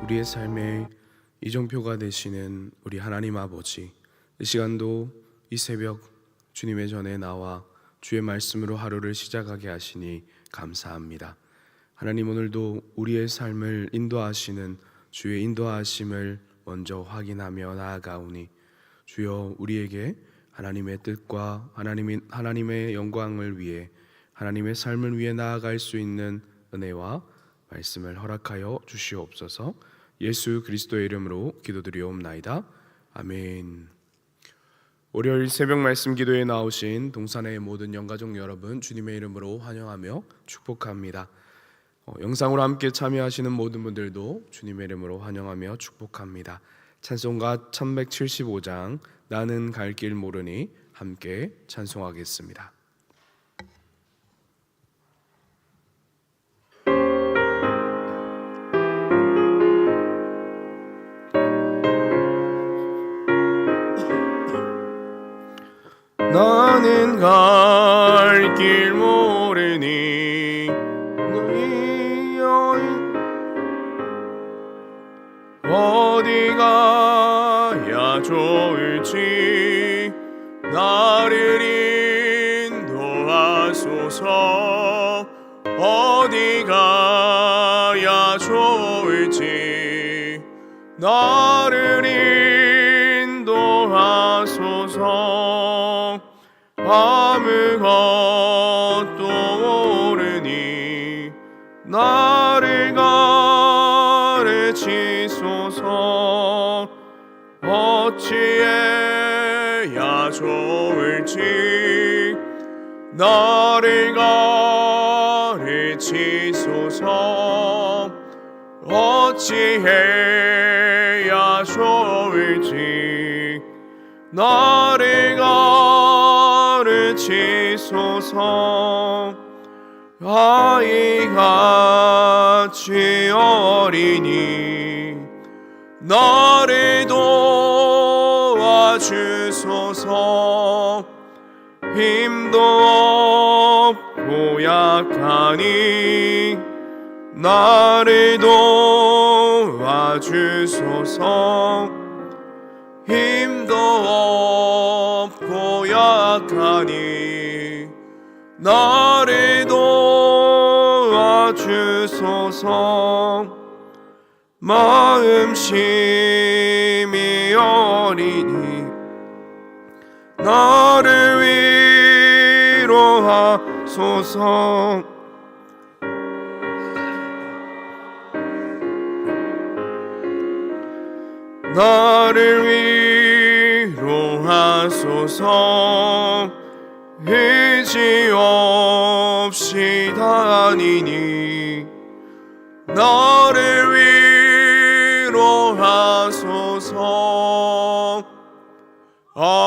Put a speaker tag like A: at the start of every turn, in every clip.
A: 우리의 삶의 이정표가 되시는 우리 하나님 아버지, 이 시간도 이 새벽 주님의 전에 나와 주의 말씀으로 하루를 시작하게 하시니 감사합니다. 하나님, 오늘도 우리의 삶을 인도하시는 주의 인도하심을 먼저 확인하며 나아가오니 주여, 우리에게 하나님의 뜻과 하나님의 영광을 위해, 하나님의 삶을 위해 나아갈 수 있는 은혜와 말씀을 허락하여 주시옵소서. 예수 그리스도의 이름으로 기도드리옵나이다. 아멘. 월요일 새벽 말씀 기도에 나오신 동산의 모든 영가족 여러분, 주님의 이름으로 환영하며 축복합니다. 영상으로 함께 참여하시는 모든 분들도 주님의 이름으로 환영하며 축복합니다. 찬송가 1175장 나는 갈 길 모르니 함께 찬송하겠습니다. 나는 갈 길 모르니 너희 여인 어디 가야 좋을지 나를 인도하소서. 어디 가야 좋을지 나를 인도하소서. 아무것도 모르니 나를 가르치소서. 어찌해야 좋을지 나를 가르치소서. 어찌해야 좋을지 나를 가르치소서. 아이같이 어리니 나를 도와주소서. 힘도 없고 약하니 나를 도와주소서. 힘도 없고 약하니 나를 도와주소서. 마음심이 어리니 나를 위로하소서. 나를 위로하소서. 의지 없이 다니니 나를 위로하소서. 아멘.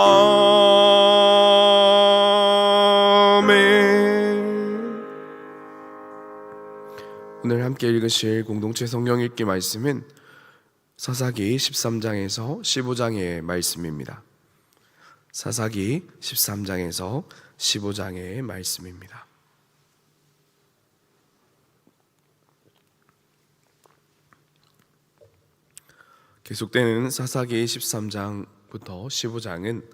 A: 오늘 함께 읽으실 공동체 성경 읽기 말씀은 사사기 13장에서 15장의 말씀입니다. 사사기 13장에서 15장의 말씀입니다. 계속되는 사사기 13장부터 15장은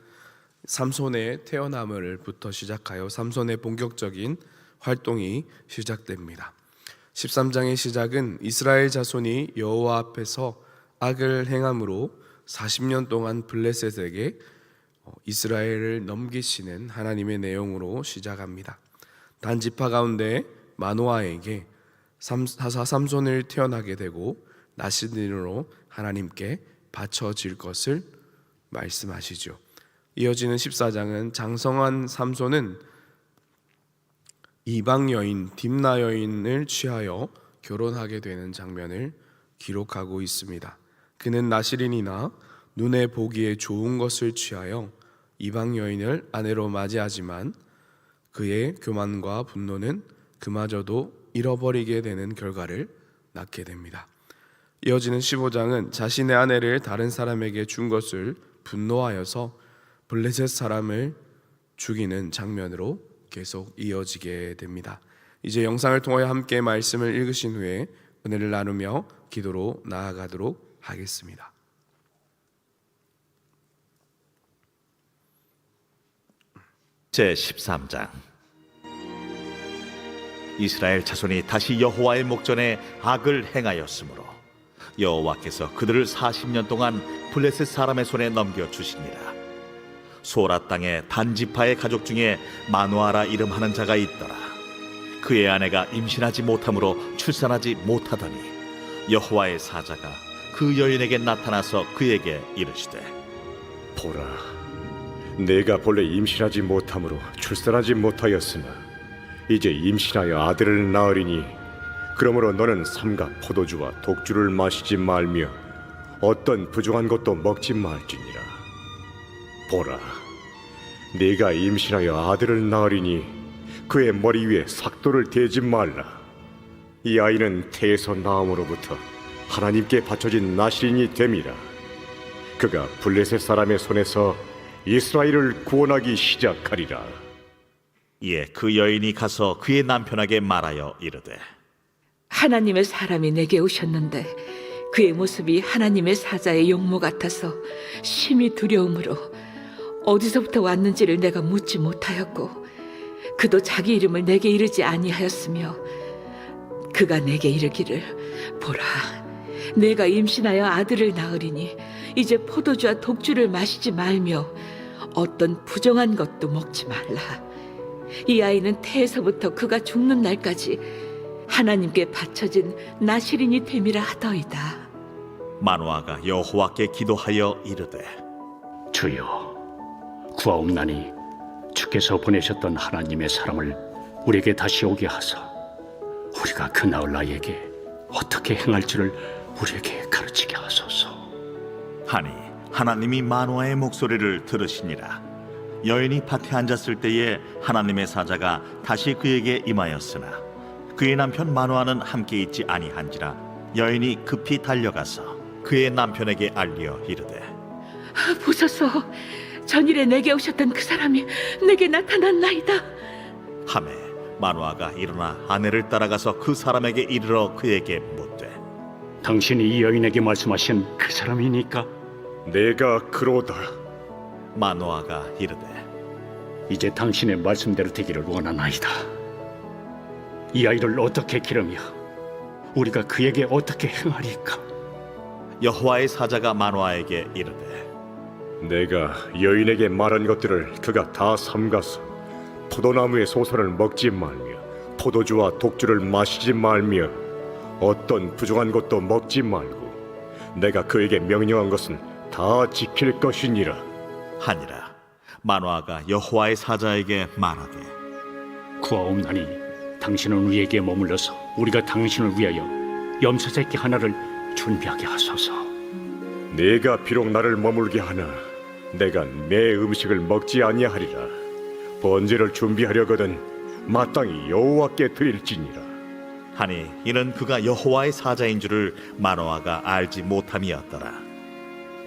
A: 삼손의 태어남을부터 시작하여 삼손의 본격적인 활동이 시작됩니다. 13장의 시작은 이스라엘 자손이 여호와 앞에서 악을 행함으로 40년 동안 블레셋에게 이스라엘을 넘기시는 하나님의 내용으로 시작합니다. 단 지파 가운데 마노아에게 사사 삼손을 태어나게 되고 나시린으로 하나님께 바쳐질 것을 말씀하시죠. 이어지는 14장은 장성한 삼손은 이방 여인 딥나 여인을 취하여 결혼하게 되는 장면을 기록하고 있습니다. 그는 나시린이나 눈에 보기에 좋은 것을 취하여 이방 여인을 아내로 맞이하지만 그의 교만과 분노는 그마저도 잃어버리게 되는 결과를 낳게 됩니다. 이어지는 15장은 자신의 아내를 다른 사람에게 준 것을 분노하여서 블레셋 사람을 죽이는 장면으로 계속 이어지게 됩니다. 이제 영상을 통하여 함께 말씀을 읽으신 후에 은혜를 나누며 기도로 나아가도록 하겠습니다.
B: 제13장. 이스라엘 자손이 다시 여호와의 목전에 악을 행하였으므로 여호와께서 그들을 40년 동안 블레셋 사람의 손에 넘겨주시니라. 소라 땅의 단지파의 가족 중에 마누아라 이름하는 자가 있더라. 그의 아내가 임신하지 못함으로 출산하지 못하더니 여호와의 사자가 그 여인에게 나타나서 그에게 이르시되,
C: 보라, 내가 본래 임신하지 못함으로 출산하지 못하였으나 이제 임신하여 아들을 낳으리니 그러므로 너는 삼가 포도주와 독주를 마시지 말며 어떤 부정한 것도 먹지 말지니라. 보라, 네가 임신하여 아들을 낳으리니 그의 머리 위에 삭도를 대지 말라. 이 아이는 태에서 나옴으로부터 하나님께 바쳐진 나실인이 됨이라. 그가 블레셋 사람의 손에서 이스라엘을 구원하기 시작하리라.
B: 이에 그 여인이 가서 그의 남편에게 말하여 이르되,
D: 하나님의 사람이 내게 오셨는데 그의 모습이 하나님의 사자의 용모 같아서 심히 두려움으로 어디서부터 왔는지를 내가 묻지 못하였고 그도 자기 이름을 내게 이르지 아니하였으며 그가 내게 이르기를, 보라, 내가 임신하여 아들을 낳으리니 이제 포도주와 독주를 마시지 말며 어떤 부정한 것도 먹지 말라. 이 아이는 태에서부터 그가 죽는 날까지 하나님께 바쳐진 나실인이 됨이라 하더이다.
B: 마누아가 여호와께 기도하여 이르되,
E: 주여, 구하옵나니 주께서 보내셨던 하나님의 사람을 우리에게 다시 오게 하사 우리가 그 나을 아이에게 어떻게 행할지를 우리에게 가르치게 하소서.
B: 하니 하나님이 마누아의 목소리를 들으시니라. 여인이 밭에 앉았을 때에 하나님의 사자가 다시 그에게 임하였으나 그의 남편 마누아는 함께 있지 아니한지라. 여인이 급히 달려가서 그의 남편에게 알리어 이르되,
D: 보소서, 전일에 내게 오셨던 그 사람이 내게 나타났나이다.
B: 하매 마누아가 일어나 아내를 따라가서 그 사람에게 이르러 그에게 묻되,
E: 당신이 이 여인에게 말씀하신 그 사람이니까?
C: 내가 그로다.
B: 마누아가 이르되,
E: 이제 당신의 말씀대로 되기를 원하나이다. 이 아이를 어떻게 기르며 우리가 그에게 어떻게 행하리까?
B: 여호와의 사자가 마누아에게 이르되,
C: 내가 여인에게 말한 것들을 그가 다 삼가서 포도나무의 소선을 먹지 말며 포도주와 독주를 마시지 말며 어떤 부정한 것도 먹지 말고 내가 그에게 명령한 것은 다 지킬 것이니라
B: 하니라. 마누아가 여호와의 사자에게 말하되,
E: 구하옵나니 당신은 우리에게 머물러서 우리가 당신을 위하여 염소 새끼 하나를 준비하게 하소서.
C: 네가 비록 나를 머물게 하나 내가 내 음식을 먹지 아니하리라. 번제를 준비하려거든 마땅히 여호와께 드릴지니라.
B: 하니 이는 그가 여호와의 사자인 줄을 마누아가 알지 못함이었더라.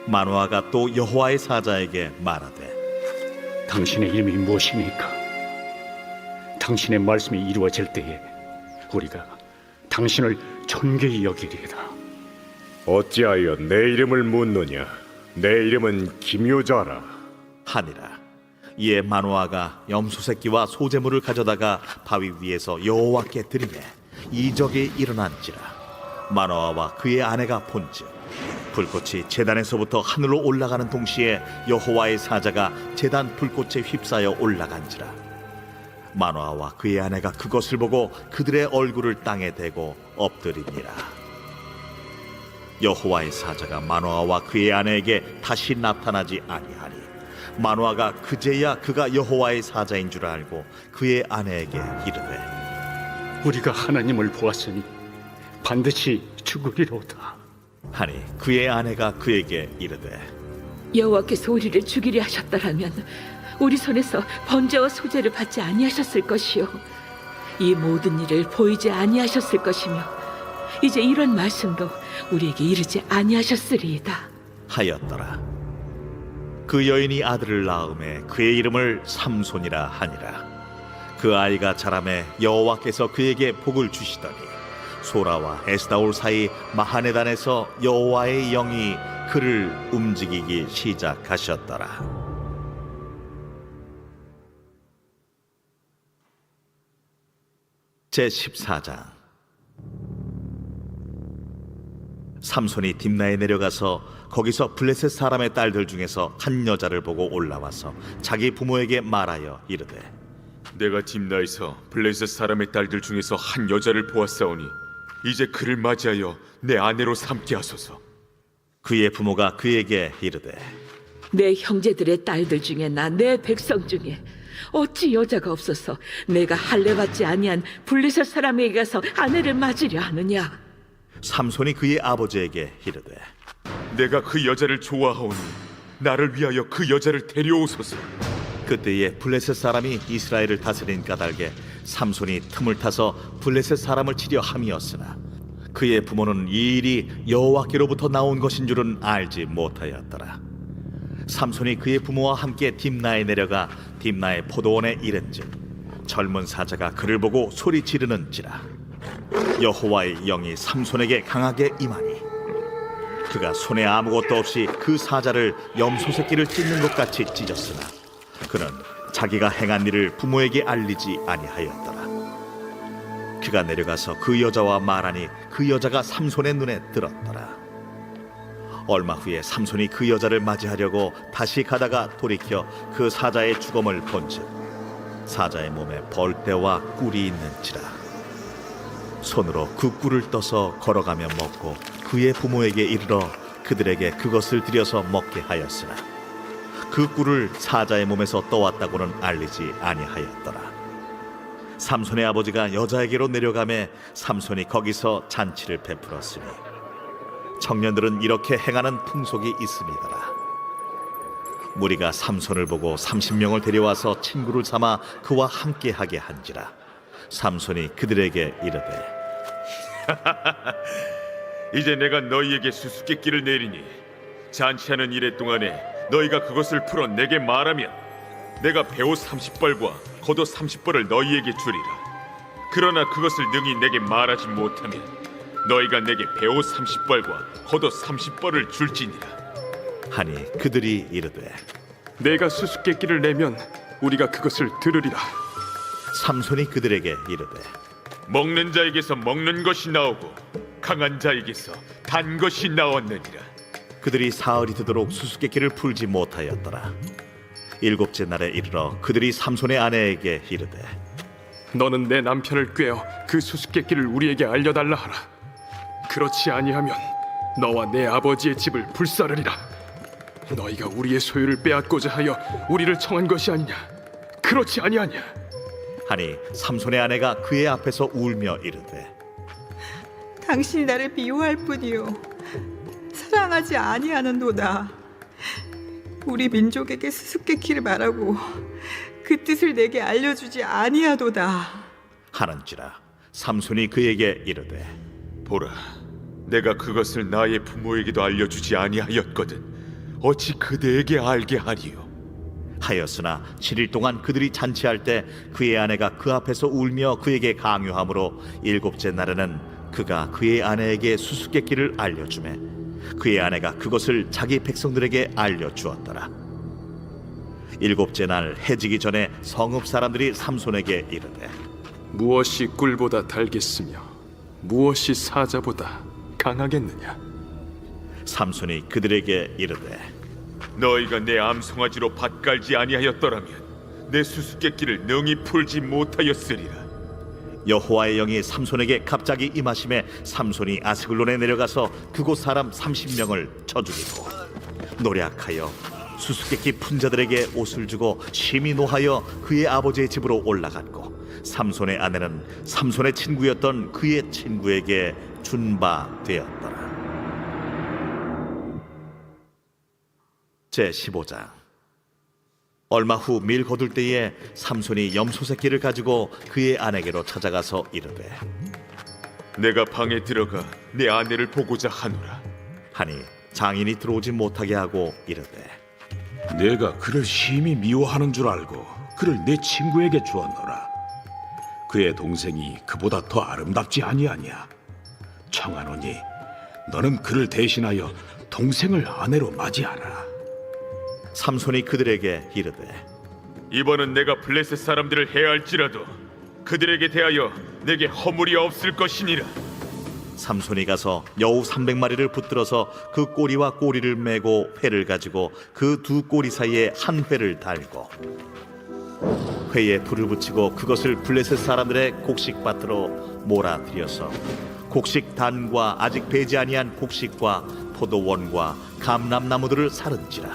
B: 마누아가 또 여호와의 사자에게 말하되,
E: 당신의 이름이 무엇입니까? 당신의 말씀이 이루어질 때에 우리가 당신을 존귀히 여기리이다.
C: 어찌하여 내 이름을 묻느냐? 내 이름은 기묘자라.
B: 하니라. 이에 마누아가 염소 새끼와 소제물을 가져다가 바위 위에서 여호와께 드리매 이적이 일어난지라. 마누아와 그의 아내가 본즉 불꽃이 제단에서부터 하늘로 올라가는 동시에 여호와의 사자가 제단 불꽃에 휩싸여 올라간지라. 마누아와 그의 아내가 그것을 보고 그들의 얼굴을 땅에 대고 엎드리니라. 여호와의 사자가 마누아와 그의 아내에게 다시 나타나지 아니하니 마누아가 그제야 그가 여호와의 사자인 줄 알고 그의 아내에게 이르되,
E: 우리가 하나님을 보았으니 반드시 죽으리로다.
B: 하니 그의 아내가 그에게 이르되,
D: 여호와께서 우리를 죽이려 하셨더라면 우리 손에서 번제와 소제를 받지 아니하셨을 것이요 이 모든 일을 보이지 아니하셨을 것이며 이제 이런 말씀도 우리에게 이르지 아니하셨으리이다
B: 하였더라. 그 여인이 아들을 낳음에 그의 이름을 삼손이라 하니라. 그 아이가 자라매 여호와께서 그에게 복을 주시더니 소라와 에스다올 사이 마하네단에서 여호와의 영이 그를 움직이기 시작하셨더라. 제14장. 삼손이 딥나에 내려가서 거기서 블레셋 사람의 딸들 중에서 한 여자를 보고 올라와서 자기 부모에게 말하여 이르되,
F: 내가 딥나에서 블레셋 사람의 딸들 중에서 한 여자를 보았사오니 이제 그를 맞이하여 내 아내로 삼게 하소서.
B: 그의 부모가 그에게 이르되,
D: 내 형제들의 딸들 중에나 내 백성 중에 어찌 여자가 없어서 내가 할례받지 아니한 블레셋 사람에게 가서 아내를 맞으려 하느냐?
B: 삼손이 그의 아버지에게 이르되,
F: 내가 그 여자를 좋아하오니 나를 위하여 그 여자를 데려오소서.
B: 그때에 블레셋 사람이 이스라엘을 다스린 까닭에 삼손이 틈을 타서 블레셋 사람을 치려 함이었으나 그의 부모는 이 일이 여호와께로부터 나온 것인 줄은 알지 못하였더라. 삼손이 그의 부모와 함께 딥나에 내려가 딥나의 포도원에 이른즉 젊은 사자가 그를 보고 소리 지르는지라. 여호와의 영이 삼손에게 강하게 임하니 그가 손에 아무것도 없이 그 사자를 염소 새끼를 찢는 것 같이 찢었으나 그는 자기가 행한 일을 부모에게 알리지 아니하였더라. 그가 내려가서 그 여자와 말하니 그 여자가 삼손의 눈에 들었더라. 얼마 후에 삼손이 그 여자를 맞이하려고 다시 가다가 돌이켜 그 사자의 주검을 본즉 사자의 몸에 벌떼와 꿀이 있는지라. 손으로 그 꿀을 떠서 걸어가며 먹고 그의 부모에게 이르러 그들에게 그것을 들여서 먹게 하였으나 그 꿀을 사자의 몸에서 떠왔다고는 알리지 아니하였더라. 삼손의 아버지가 여자에게로 내려가매 삼손이 거기서 잔치를 베풀었으니 청년들은 이렇게 행하는 풍속이 있음이더라. 무리가 삼손을 보고 30명을 데려와서 친구를 삼아 그와 함께하게 한지라. 삼손이 그들에게 이르되,
F: 이제 내가 너희에게 수수께끼를 내리니 잔치하는 이래 동안에 너희가 그것을 풀어 내게 말하면 내가 배옷 30벌과 겉옷 30벌을 너희에게 주리라. 그러나 그것을 능히 내게 말하지 못하면 너희가 내게 배옷 30벌과 겉옷 30벌을 줄지니라.
B: 하니 그들이 이르되,
A: 내가 수수께끼를 내면 우리가 그것을 들으리라.
B: 삼손이 그들에게 이르되,
F: 먹는 자에게서 먹는 것이 나오고 강한 자에게서 단 것이 나왔느니라.
B: 그들이 사흘이 되도록 수수께끼를 풀지 못하였더라. 일곱째 날에 이르러 그들이 삼손의 아내에게 이르되,
A: 너는 내 남편을 꾀어 그 수수께끼를 우리에게 알려달라 하라. 그렇지 아니하면 너와 내 아버지의 집을 불사르리라. 너희가 우리의 소유를 빼앗고자 하여 우리를 청한 것이 아니냐? 그렇지 아니하냐?
B: 하니 삼손의 아내가 그의 앞에서 울며 이르되,
G: 당신이 나를 미워할 뿐이요 사랑하지 아니하는도다. 우리 민족에게 수수께끼를 말하고 그 뜻을 내게 알려주지 아니하도다.
B: 하는지라. 삼손이 그에게 이르되,
F: 보라, 내가 그것을 나의 부모에게도 알려주지 아니하였거든 어찌 그대에게 알게 하리요?
B: 하였으나 7일 동안 그들이 잔치할 때 그의 아내가 그 앞에서 울며 그에게 강요하므로 일곱째 날에는 그가 그의 아내에게 수수께끼를 알려주매 그의 아내가 그것을 자기 백성들에게 알려주었더라. 일곱째 날 해지기 전에 성읍 사람들이 삼손에게 이르되,
A: 무엇이 꿀보다 달겠으며 무엇이 사자보다 강하겠느냐?
B: 삼손이 그들에게 이르되,
F: 너희가 내 암송아지로 밭 갈지 아니하였더라면 내 수수께끼를 능히 풀지 못하였으리라.
B: 여호와의 영이 삼손에게 갑자기 임하심에 삼손이 아스글론에 내려가서 그곳 사람 30명을 쳐 죽이고 노략하여 수수께끼 푼 자들에게 옷을 주고 심히 노하여 그의 아버지의 집으로 올라갔고 삼손의 아내는 삼손의 친구였던 그의 친구에게 준 바 되었더라. 제15장. 얼마 후 밀 거둘 때에 삼손이 염소 새끼를 가지고 그의 아내에게로 찾아가서 이르되,
F: 내가 방에 들어가 내 아내를 보고자 하노라.
B: 하니 장인이 들어오지 못하게 하고 이르되,
H: 내가 그를 심히 미워하는 줄 알고 그를 내 친구에게 주었노라. 그의 동생이 그보다 더 아름답지 아니하냐? 청하노니 너는 그를 대신하여 동생을 아내로 맞이하라.
B: 삼손이 그들에게 이르되
F: 이번은 내가 블레셋 사람들을 해할지라도 그들에게 대하여 내게 허물이 없을 것이니라.
B: 삼손이 가서 여우 300마리를 붙들어서 그 꼬리와 꼬리를 메고 회를 가지고 그 두 꼬리 사이에 한 회를 달고 회에 불을 붙이고 그것을 블레셋 사람들의 곡식밭으로 몰아들여서 곡식 단과 아직 배지 아니한 곡식과 포도원과 감람나무들을 사른지라.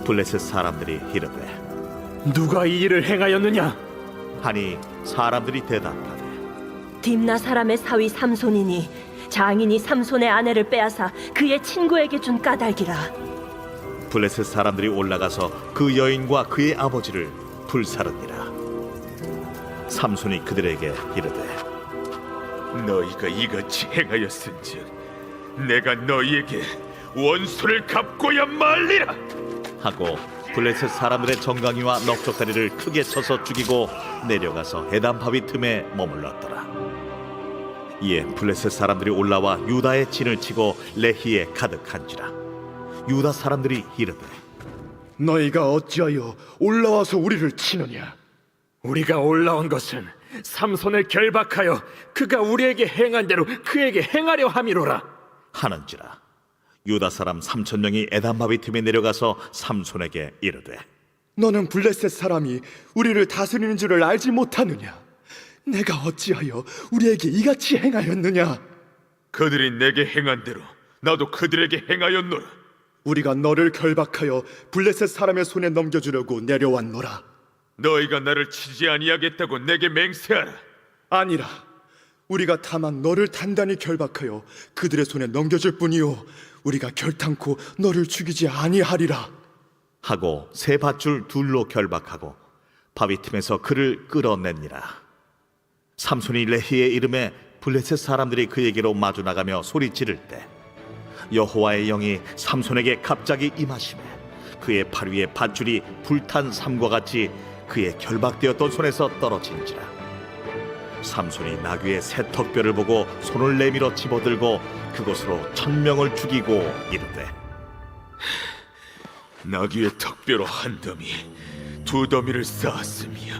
B: 블레셋 사람들이 이르되
E: 누가 이 일을 행하였느냐?
B: 하니 사람들이 대답하되
I: 딥나 사람의 사위 삼손이니 장인이 삼손의 아내를 빼앗아 그의 친구에게 준 까닭이라.
B: 블레셋 사람들이 올라가서 그 여인과 그의 아버지를 불사르니라. 삼손이 그들에게 이르되
F: 너희가 이같이 행하였은즉 내가 너희에게 원수를 갚고야 말리라.
B: 하고 블레셋 사람들의 정강이와 넉적다리를 크게 쳐서 죽이고 내려가서 에단 바위 틈에 머물렀더라. 이에 블레셋 사람들이 올라와 유다의 진을 치고 레히에 가득한지라. 유다 사람들이 이르되
C: 너희가 어찌하여 올라와서 우리를 치느냐?
E: 우리가 올라온 것은 삼손을 결박하여 그가 우리에게 행한 대로 그에게 행하려 함이로라.
B: 하는지라. 유다 사람 3,000명이 에단 바위 틈에 내려가서 삼손에게 이르되
J: 너는 블레셋 사람이 우리를 다스리는 줄을 알지 못하느냐? 내가 어찌하여 우리에게 이같이 행하였느냐?
F: 그들이 내게 행한 대로 나도 그들에게 행하였노라.
J: 우리가 너를 결박하여 블레셋 사람의 손에 넘겨주려고 내려왔노라.
F: 너희가 나를 치지 아니하겠다고 내게 맹세하라.
J: 아니라 우리가 다만 너를 단단히 결박하여 그들의 손에 넘겨줄 뿐이요 우리가 결탄코 너를 죽이지 아니하리라.
B: 하고 세 밧줄 둘로 결박하고 바위 틈에서 그를 끌어내니라. 삼손이 레히의 이름에 블레셋 사람들이 그에게로 마주 나가며 소리 지를 때 여호와의 영이 삼손에게 갑자기 임하시매 그의 팔 위에 밧줄이 불탄 삼과 같이 그의 결박되었던 손에서 떨어진지라. 삼손이 나귀의 새 턱뼈를 보고 손을 내밀어 집어들고 그것으로 1,000명을 죽이고 이르되
F: 나귀의 턱뼈로 한 더미, 두 더미를 쌓았으며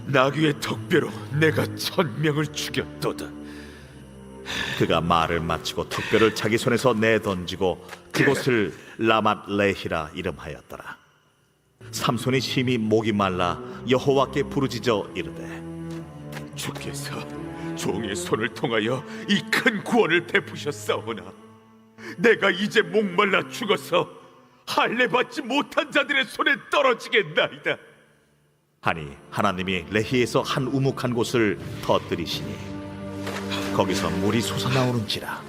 F: 나귀의 턱뼈로 내가 1,000명을 죽였도다.
B: 그가 말을 마치고 턱뼈를 자기 손에서 내던지고 그곳을 라맛 레히라 이름하였더라. 삼손이 심히 목이 말라 여호와께 부르짖어 이르되
F: 주께서 종의 손을 통하여 이 큰 구원을 베푸셨사오나 내가 이제 목말라 죽어서 할례 받지 못한 자들의 손에 떨어지겠나이다.
B: 하니 하나님이 레히에서 한 우묵한 곳을 터뜨리시니 거기서 물이 솟아나오는지라.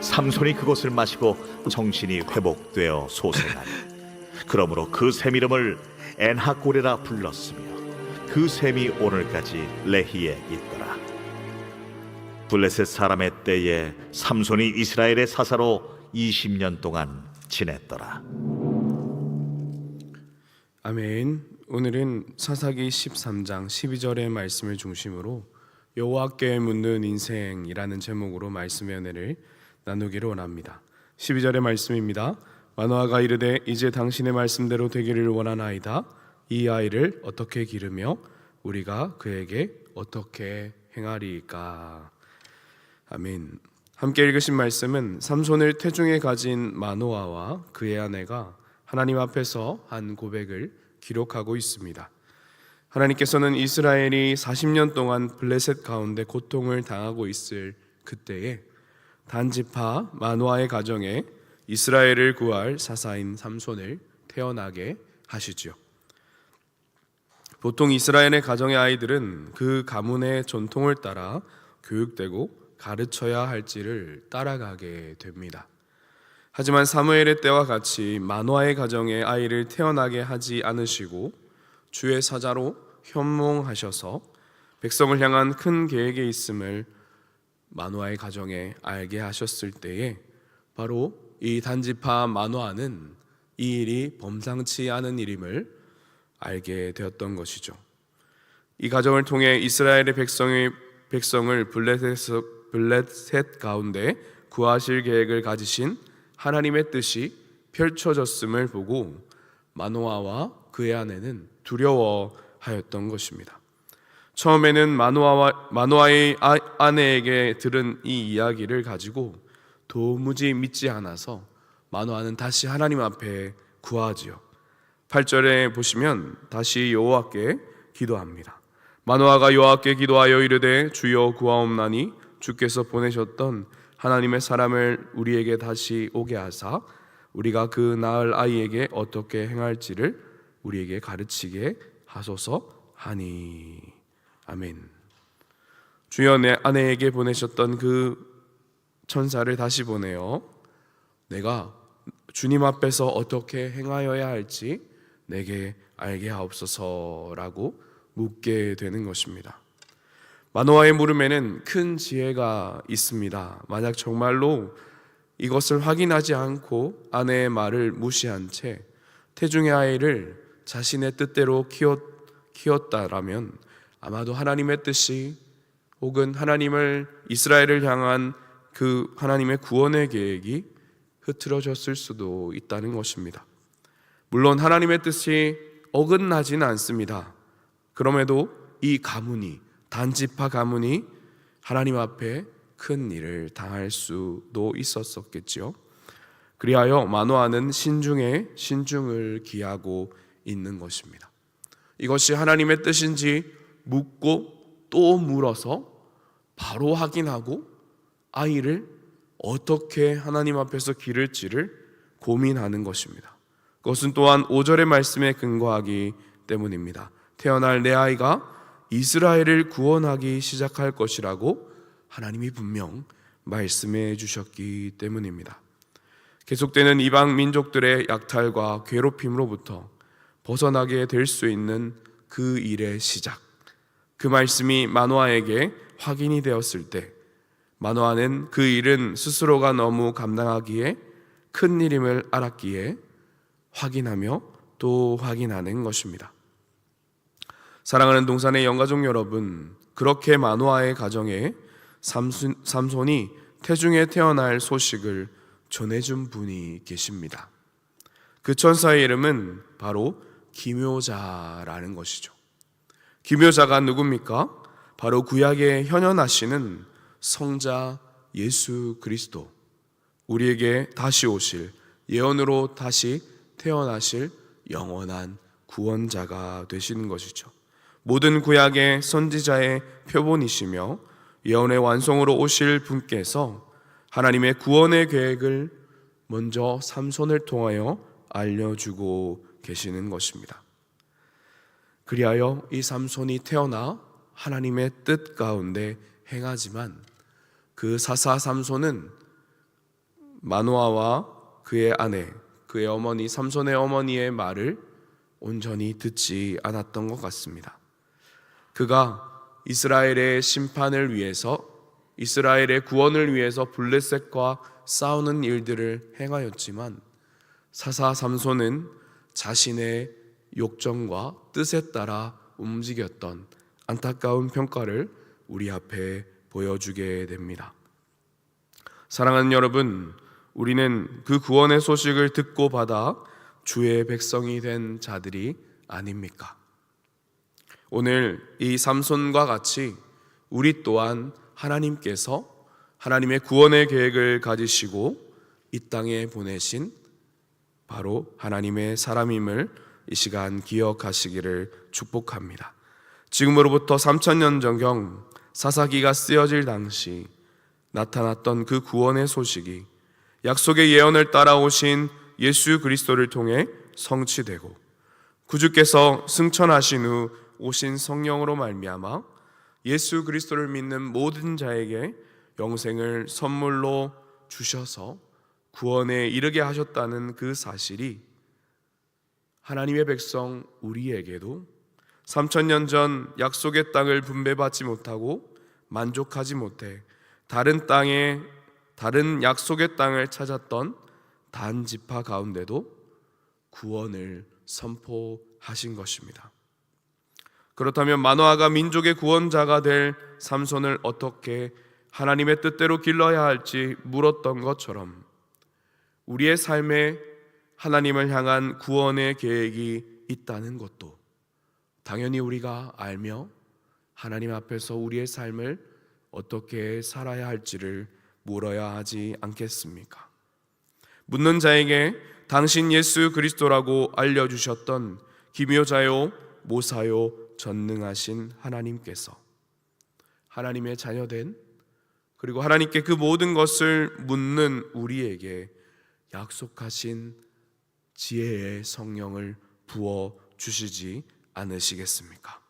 B: 삼손이 그것을 마시고 정신이 회복되어 소생하니 그러므로 그 샘 이름을 엔하고레라 불렀으며 그 샘이 오늘까지 레히에 있더라. 블레셋 사람의 때에 삼손이 이스라엘의 사사로 20년 동안 지냈더라.
A: 아멘. 오늘은 사사기 13장 12절의 말씀을 중심으로 여호와께 묻는 인생이라는 제목으로 말씀의 은혜를 나누기를 원합니다. 12절의 말씀입니다. 마노아가 이르되 이제 당신의 말씀대로 되기를 원하나이다. 이 아이를 어떻게 기르며 우리가 그에게 어떻게 행하리까. 아멘. 함께 읽으신 말씀은 삼손을 태중에 가진 마노아와 그의 아내가 하나님 앞에서 한 고백을 기록하고 있습니다. 하나님께서는 이스라엘이 40년 동안 블레셋 가운데 고통을 당하고 있을 그때에 단지파 마노아의 가정에 이스라엘을 구할 사사인 삼손을 태어나게 하시지요. 보통 이스라엘의 가정의 아이들은 그 가문의 전통을 따라 교육되고 가르쳐야 할지를 따라가게 됩니다. 하지만 사무엘의 때와 같이 마노아의 가정에 아이를 태어나게 하지 않으시고 주의 사자로 현몽하셔서 백성을 향한 큰 계획이 있음을 마노아의 가정에 알게 하셨을 때에 바로 이 단지파 마노아는 이 일이 범상치 않은 일임을 알게 되었던 것이죠. 이 가정을 통해 이스라엘의 백성의 백성을 블레셋 가운데 구하실 계획을 가지신 하나님의 뜻이 펼쳐졌음을 보고 마노아와 그의 아내는 두려워하였던 것입니다. 처음에는 마노아의 아내에게 들은 이 이야기를 가지고 도무지 믿지 않아서 마노아는 다시 하나님 앞에 구하지요. 8절에 보시면 다시 여호와께 기도합니다. 마노아가 여호와께 기도하여 이르되 주여 구하옵나니 주께서 보내셨던 하나님의 사람을 우리에게 다시 오게 하사 우리가 그 낳을 아이에게 어떻게 행할지를 우리에게 가르치게 하소서 하니. 아멘. 주여 내 아내에게 보내셨던 그 천사를 다시 보내어 내가 주님 앞에서 어떻게 행하여야 할지 내게 알게 하옵소서라고 묻게 되는 것입니다. 마노아의 물음에는 큰 지혜가 있습니다. 만약 정말로 이것을 확인하지 않고 아내의 말을 무시한 채 태중의 아이를 자신의 뜻대로 키웠다라면 아마도 하나님의 뜻이 혹은 이스라엘을 향한 그 하나님의 구원의 계획이 흐트러졌을 수도 있다는 것입니다. 물론 하나님의 뜻이 어긋나지는 않습니다. 그럼에도 이 가문이, 단지파 가문이 하나님 앞에 큰 일을 당할 수도 있었겠지요. 그리하여 마노아는 신중에 신중을 기하고 있는 것입니다. 이것이 하나님의 뜻인지 묻고 또 물어서 바로 확인하고 아이를 어떻게 하나님 앞에서 기를지를 고민하는 것입니다. 그것은 또한 5절의 말씀에 근거하기 때문입니다. 태어날 내 아이가 이스라엘을 구원하기 시작할 것이라고 하나님이 분명 말씀해 주셨기 때문입니다. 계속되는 이방 민족들의 약탈과 괴롭힘으로부터 벗어나게 될 수 있는 그 일의 시작, 그 말씀이 마노아에게 확인이 되었을 때 마노아는 그 일은 스스로가 너무 감당하기에 큰 일임을 알았기에 확인하며 또 확인하는 것입니다. 사랑하는 동산의 영가족 여러분, 그렇게 마노아의 가정에 삼손이 태중에 태어날 소식을 전해준 분이 계십니다. 그 천사의 이름은 바로 기묘자라는 것이죠. 기묘자가 누굽니까? 바로 구약에 현현하시는 성자 예수 그리스도, 우리에게 다시 오실, 예언으로 다시 태어나실 영원한 구원자가 되시는 것이죠. 모든 구약의 선지자의 표본이시며 예언의 완성으로 오실 분께서 하나님의 구원의 계획을 먼저 삼손을 통하여 알려주고 계시는 것입니다. 그리하여 이 삼손이 태어나 하나님의 뜻 가운데 행하지만 그 사사 삼손은 마노아와 그의 아내, 그의 어머니 삼손의 어머니의 말을 온전히 듣지 않았던 것 같습니다. 그가 이스라엘의 심판을 위해서, 이스라엘의 구원을 위해서 블레셋과 싸우는 일들을 행하였지만 사사 삼손은 자신의 욕정과 뜻에 따라 움직였던 안타까운 평가를 우리 앞에 보여주게 됩니다. 사랑하는 여러분, 우리는 그 구원의 소식을 듣고 받아 주의 백성이 된 자들이 아닙니까? 오늘 이 삼손과 같이 우리 또한 하나님께서 하나님의 구원의 계획을 가지시고 이 땅에 보내신 바로 하나님의 사람임을 이 시간 기억하시기를 축복합니다. 지금으로부터 3000년 전경 사사기가 쓰여질 당시 나타났던 그 구원의 소식이 약속의 예언을 따라오신 예수 그리스도를 통해 성취되고 구주께서 승천하신 후 오신 성령으로 말미암아 예수 그리스도를 믿는 모든 자에게 영생을 선물로 주셔서 구원에 이르게 하셨다는 그 사실이 하나님의 백성 우리에게도 3000년 전 약속의 땅을 분배받지 못하고 만족하지 못해 다른 약속의 땅을 찾았던 단지파 가운데도 구원을 선포하신 것입니다. 그렇다면 마노아가 민족의 구원자가 될 삼손을 어떻게 하나님의 뜻대로 길러야 할지 물었던 것처럼 우리의 삶에 하나님을 향한 구원의 계획이 있다는 것도 당연히 우리가 알며 하나님 앞에서 우리의 삶을 어떻게 살아야 할지를 물어야 하지 않겠습니까? 묻는 자에게 당신 예수 그리스도라고 알려주셨던 기묘자요 모사요 전능하신 하나님께서 하나님의 자녀된 그리고 하나님께 그 모든 것을 묻는 우리에게 약속하신 지혜의 성령을 부어 주시지 않으시겠습니까?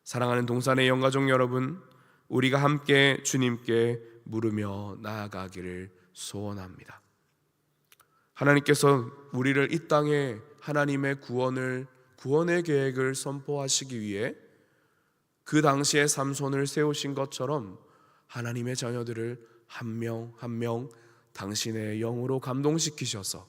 A: 사랑하는 동산의 영가족 여러분, 우리가 함께 주님께 물으며 나아가기를 소원합니다. 하나님께서 우리를 이 땅에 하나님의 구원의 계획을 선포하시기 위해 그 당시에 삼손을 세우신 것처럼 하나님의 자녀들을 한 명 한 명 당신의 영으로 감동시키셔서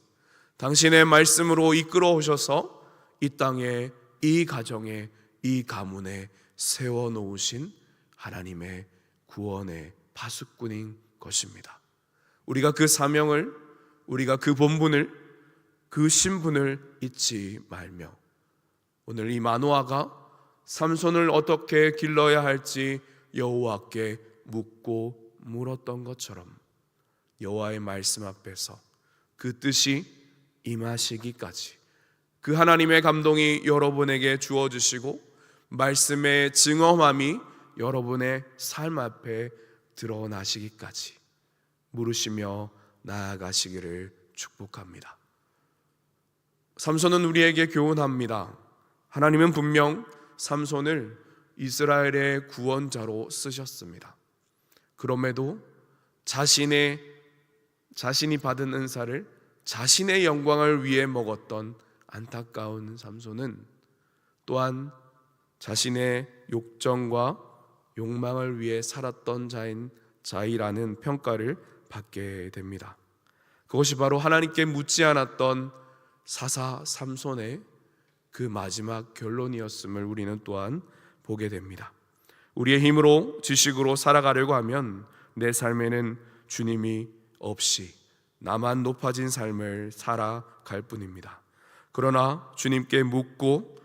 A: 당신의 말씀으로 이끌어 오셔서 이 땅에 이 가정에 이 가문에 세워놓으신 하나님의 구원의 파수꾼인 것입니다. 우리가 그 사명을, 우리가 그 본분을, 그 신분을 잊지 말며 오늘 이 마노아가 삼손을 어떻게 길러야 할지 여호와께 묻고 물었던 것처럼 여호와의 말씀 앞에서 그 뜻이 임하시기까지 그 하나님의 감동이 여러분에게 주어지시고 말씀의 증엄함이 여러분의 삶 앞에 드러나시기까지 물으시며 나아가시기를 축복합니다. 삼손은 우리에게 교훈합니다. 하나님은 분명 삼손을 이스라엘의 구원자로 쓰셨습니다. 그럼에도 자신이 받은 은사를 자신의 영광을 위해 먹었던 안타까운 삼손은 또한 자신의 욕정과 욕망을 위해 살았던 자이라는 평가를 받게 됩니다. 그것이 바로 하나님께 묻지 않았던 사사 삼손의 그 마지막 결론이었음을 우리는 또한 보게 됩니다. 우리의 힘으로 지식으로 살아가려고 하면 내 삶에는 주님이 없이 나만 높아진 삶을 살아갈 뿐입니다. 그러나 주님께 묻고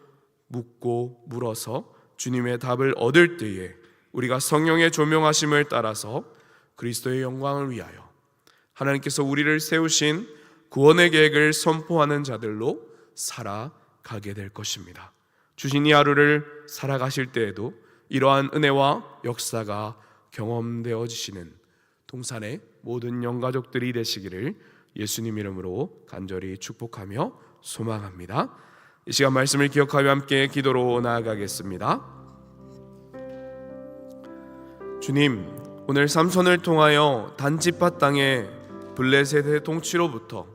A: 물어서 주님의 답을 얻을 때에 우리가 성령의 조명하심을 따라서 그리스도의 영광을 위하여 하나님께서 우리를 세우신 구원의 계획을 선포하는 자들로 살아가게 될 것입니다. 주신 이 하루를 살아가실 때에도 이러한 은혜와 역사가 경험되어지시는 동산의 모든 영가족들이 되시기를 예수님 이름으로 간절히 축복하며 소망합니다. 이 시간 말씀을 기억하며 함께 기도로 나아가겠습니다. 주님, 오늘 삼손을 통하여 단지파 땅에 블레셋의 통치로부터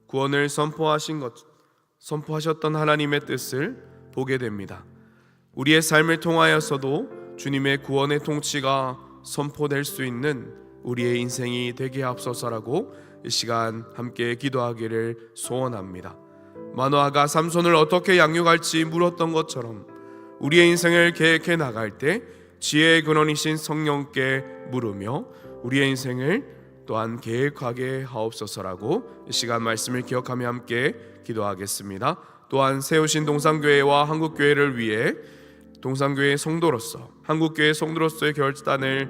A: 구원을 선포하셨던 하나님의 뜻을 보게 됩니다. 우리의 삶을 통하여서도 주님의 구원의 통치가 선포될 수 있는 우리의 인생이 되게 하옵소서라고 이 시간 함께 기도하기를 소원합니다. 마노아가 삼손을 어떻게 양육할지 물었던 것처럼 우리의 인생을 계획해 나갈 때 지혜의 근원이신 성령께 물으며 우리의 인생을 또한 계획하게 하옵소서라고 이 시간 말씀을 기억하며 함께 기도하겠습니다. 또한 세우신 동산교회와 한국교회를 위해 동산교회의 성도로서 한국교회의 성도로서의 결단을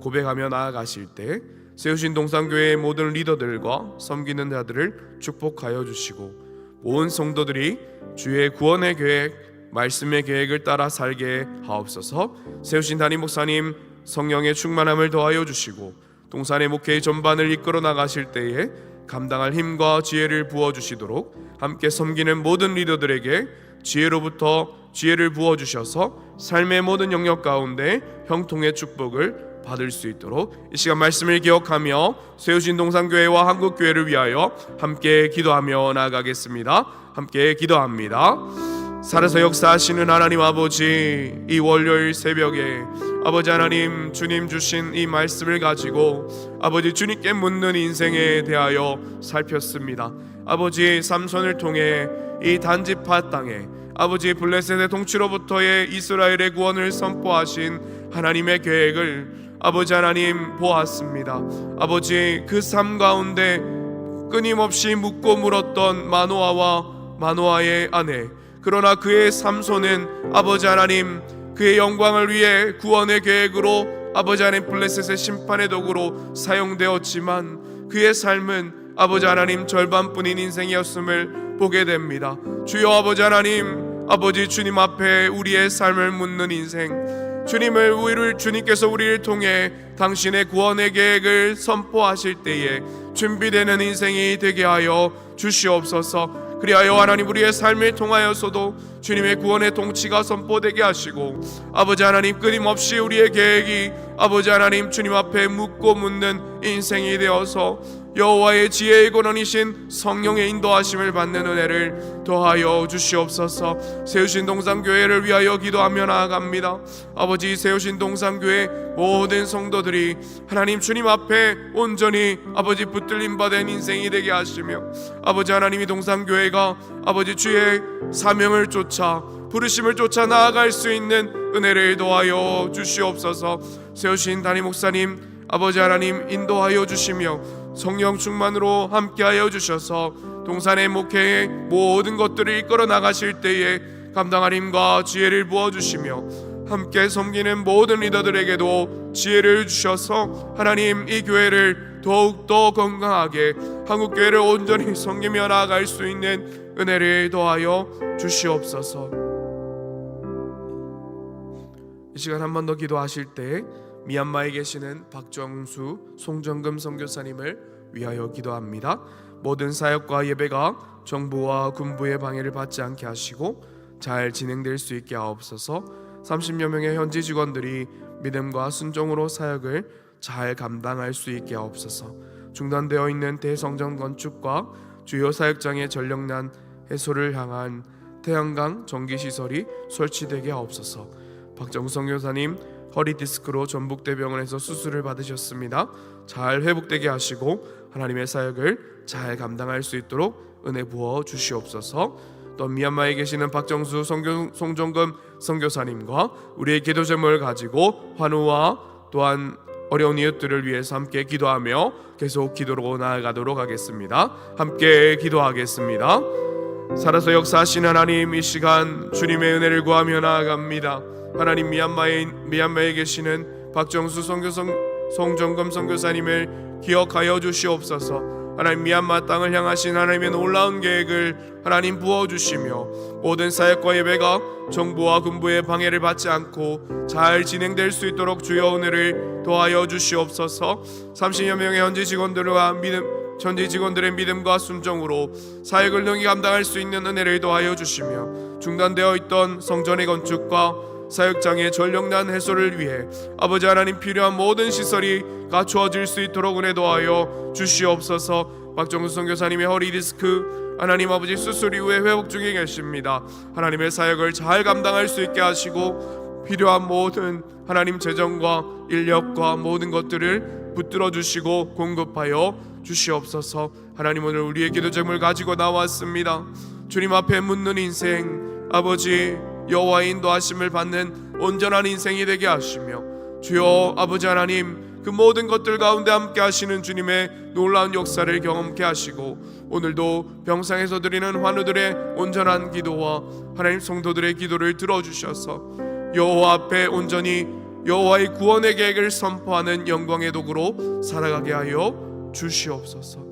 A: 고백하며 나아가실 때 세우신 동산교회의 모든 리더들과 섬기는 자들을 축복하여 주시고 온 성도들이 주의 구원의 계획, 말씀의 계획을 따라 살게 하옵소서. 세우신 담임 목사님 성령의 충만함을 더하여 주시고 동산의 목회의 전반을 이끌어 나가실 때에 감당할 힘과 지혜를 부어주시도록 함께 섬기는 모든 리더들에게 지혜로부터 지혜를 부어주셔서 삶의 모든 영역 가운데 형통의 축복을 받을 수 있도록 이 시간 말씀을 기억하며 세우신 동산교회와 한국교회를 위하여 함께 기도하며 나아가겠습니다. 함께 기도합니다. 살아서 역사하시는 하나님 아버지, 이 월요일 새벽에 아버지 하나님, 주님 주신 이 말씀을 가지고 아버지 주님께 묻는 인생에 대하여 살폈습니다. 아버지 삼손을 통해 이 단지파 땅에 아버지 블레셋의 통치로부터의 이스라엘의 구원을 선포하신 하나님의 계획을 아버지 하나님 보았습니다. 아버지, 그 삶 가운데 끊임없이 묻고 물었던 마노아의 아내, 그러나 그의 삼손은 아버지 하나님 그의 영광을 위해 구원의 계획으로 아버지 하나님 블레셋의 심판의 도구로 사용되었지만 그의 삶은 아버지 하나님 절반뿐인 인생이었음을 보게 됩니다. 주여 아버지 하나님, 아버지 주님 앞에 우리의 삶을 묻는 인생, 주님께서 우리를 통해 당신의 구원의 계획을 선포하실 때에 준비되는 인생이 되게 하여 주시옵소서. 그리하여 하나님 우리의 삶을 통하여서도 주님의 구원의 통치가 선포되게 하시고 아버지 하나님 끊임없이 우리의 계획이 아버지 하나님 주님 앞에 묻고 묻는 인생이 되어서 여호와의 지혜의 근원이신 성령의 인도하심을 받는 은혜를 더하여 주시옵소서. 세우신 동산교회를 위하여 기도하며 나아갑니다. 아버지, 세우신 동산교회 모든 성도들이 하나님 주님 앞에 온전히 아버지 붙들림 받은 인생이 되게 하시며 아버지 하나님이 동산교회가 아버지 주의 사명을 쫓아 부르심을 쫓아 나아갈 수 있는 은혜를 더하여 주시옵소서. 세우신 담임 목사님 아버지 하나님 인도하여 주시며 성령 충만으로 함께하여 주셔서 동산의 목회의 모든 것들을 이끌어 나가실 때에 감당할 힘과 지혜를 부어주시며 함께 섬기는 모든 리더들에게도 지혜를 주셔서 하나님 이 교회를 더욱더 건강하게 한국교회를 온전히 섬기며 나아갈 수 있는 은혜를 더하여 주시옵소서. 이 시간 한 번 더 기도하실 때 미얀마에 계시는 박정수 송정금 선교사님을 위하여 기도합니다. 모든 사역과 예배가 정부와 군부의 방해를 받지 않게 하시고 잘 진행될 수 있게 하옵소서. 30여 명의 현지 직원들이 믿음과 순종으로 사역을 잘 감당할 수 있게 하옵소서. 중단되어 있는 대성전 건축과 주요 사역장의 전력난 해소를 향한 태양광 전기시설이 설치되게 하옵소서. 박정수 선교사님 허리 디스크로 전북대병원에서 수술을 받으셨습니다. 잘 회복되게 하시고 하나님의 사역을 잘 감당할 수 있도록 은혜 부어 주시옵소서. 또 미얀마에 계시는 박정수 송정금 선교사님과 우리의 기도 제목을 가지고 환우와 또한 어려운 이웃들을 위해서 함께 기도하며 계속 기도로 나아가도록 하겠습니다. 함께 기도하겠습니다. 살아서 역사하신 하나님, 이 시간 주님의 은혜를 구하며 나아갑니다. 하나님, 미얀마에 계시는 박정수 송정금 선교사님을 기억하여 주시옵소서. 하나님, 미얀마 땅을 향하신 하나님의 놀라운 계획을 하나님 부어주시며 모든 사역과 예배가 정부와 군부의 방해를 받지 않고 잘 진행될 수 있도록 주여 은혜를 더하여 주시옵소서. 30여 명의 현지 직원들의 믿음과 순종으로 사역을 능히 감당할 수 있는 은혜를 더하여 주시며 중단되어 있던 성전의 건축과 사역장의 전력난 해소를 위해 아버지 하나님 필요한 모든 시설이 갖추어질 수 있도록 은혜 더하여 주시옵소서. 박정수 선교사님의 허리 디스크 하나님 아버지 수술 이후에 회복 중에 계십니다. 하나님의 사역을 잘 감당할 수 있게 하시고 필요한 모든 하나님 재정과 인력과 모든 것들을 붙들어 주시고 공급하여 주시옵소서. 하나님, 오늘 우리의 기도 제목을 가지고 나왔습니다. 주님 앞에 묻는 인생, 아버지 여호와의 인도하심을 받는 온전한 인생이 되게 하시며 주여 아버지 하나님 그 모든 것들 가운데 함께 하시는 주님의 놀라운 역사를 경험케 하시고 오늘도 병상에서 드리는 환우들의 온전한 기도와 하나님 성도들의 기도를 들어주셔서 여호와 앞에 온전히 여호와의 구원의 계획을 선포하는 영광의 도구로 살아가게 하여 주시옵소서.